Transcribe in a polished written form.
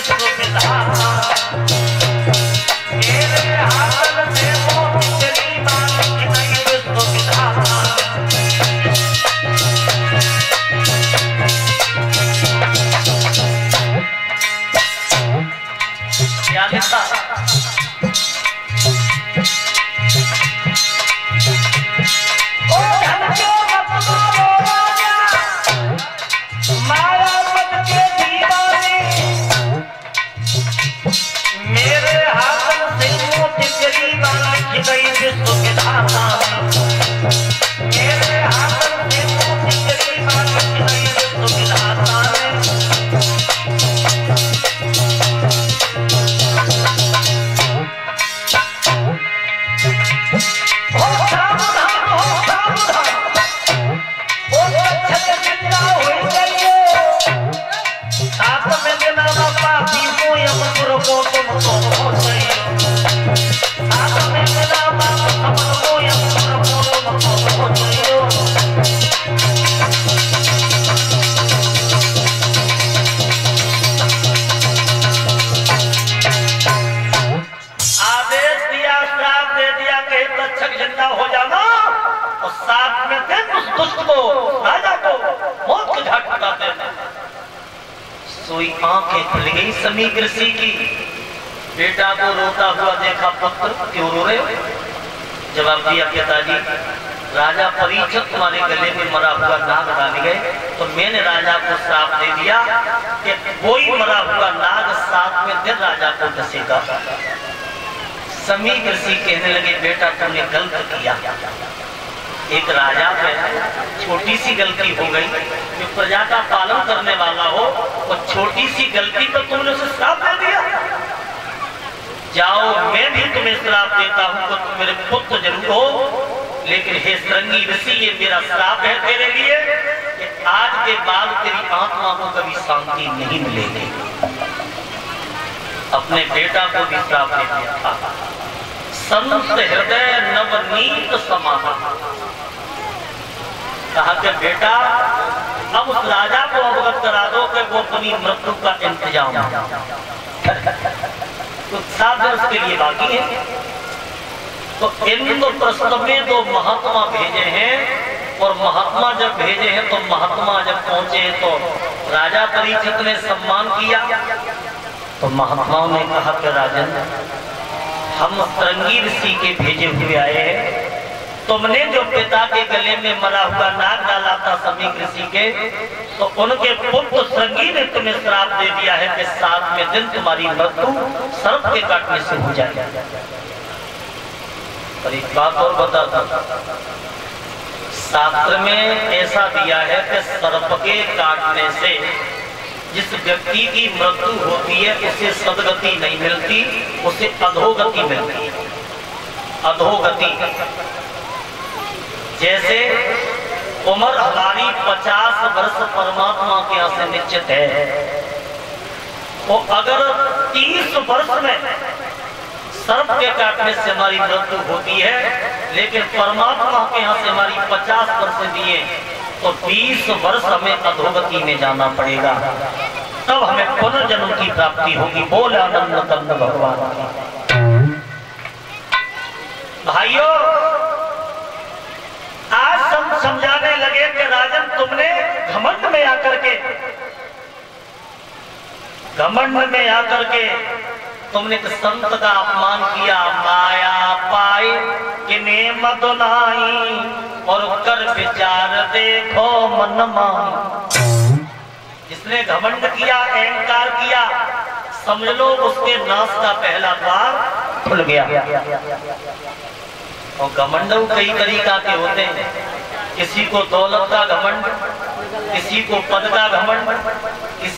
विश्व विधाता मेरे हाथ से मोती चली बानी नहीं विश्व विधाता क्या लिखा आंखें खुल गई समीक ऋषि की। बेटा को रोता हुआ देखा, पुत्र क्यों रो रहे हो? जवाब दिया, पिताजी राजा परीक्षित तुम्हारे गले में मरा हुआ नाग डाल गए, तो मैंने राजा को श्राप दे दिया कि कोई मरा हुआ नाग 7वें दिन राजा को डसेगा। समीक ऋषि कहने लगे, बेटा तुमने गलत किया, एक राजा पे छोटी सी गलती हो गई, जो प्रजा का पालन करने वाला हो और छोटी सी गलती पर तुमने उसे श्राप दे दिया। जाओ मैं भी तुम्हें श्राप देता हूं तो तुम मेरे पुत्र जरूर हो, लेकिन हे श्रृंगी ऋषि ये मेरा श्राप है तेरे लिए कि आज के बाद तेरी आत्मा को कभी शांति नहीं मिलेगी। अपने बेटा को भी श्राप दे दिया था। संत हृदय नवनीत समाना, कहा कि बेटा अब उस राजा को अवगत करा दो कि वो अपनी मृत्यु का इंतजाम तो 7 दिन उसके लिए बाकी है। तो इंद्रप्रस्थ में 2 महात्मा भेजे हैं, और महात्मा जब भेजे हैं तो महात्मा जब पहुंचे तो राजा परीक्षित ने सम्मान किया। तो महात्माओं ने कहा कि राजन हम श्रृंगी ऋषि के भेजे हुए आए हैं, तुमने जो पिता के गले में मरा हुआ नाग डाला था समीक ऋषि के, तो उनके पुत्र श्रृंगी ने तुम्हें श्राप दे दिया है कि 7वें दिन तुम्हारी मृत्यु सर्प के काटने से हो जाएगी। पर एक बात और बता दो, शास्त्र में ऐसा दिया है कि सर्प के काटने से जिस व्यक्ति की मृत्यु होती है उसे सदगति नहीं मिलती, उसे अधोगति मिलती है। अधोगति जैसे उम्र हमारी 50 वर्ष परमात्मा के यहाँ से निश्चित है, तो अगर 30 वर्ष में सर्प के काटने से हमारी मृत्यु होती है, लेकिन परमात्मा के यहाँ से हमारी 50 वर्ष दिए, तो 20 वर्ष हमें अधोगति में जाना पड़ेगा, तब हमें पुनर्जन्म की प्राप्ति होगी। बोल आनंद कंद भगवान की। भाइयों आज हम समझाने लगे कि राजन तुमने घमंड में आकर के तुमने एक संत का अपमान किया। माया पाए किने मदनाई और कर विचार देखो मन माई। जिसने घमंड किया, अहंकार किया, समझ लो उसके नाश का पहला द्वार खुल गया। और घमंड कई तरीका के होते हैं, किसी को दौलत का घमंड, किसी को पद का घमंड,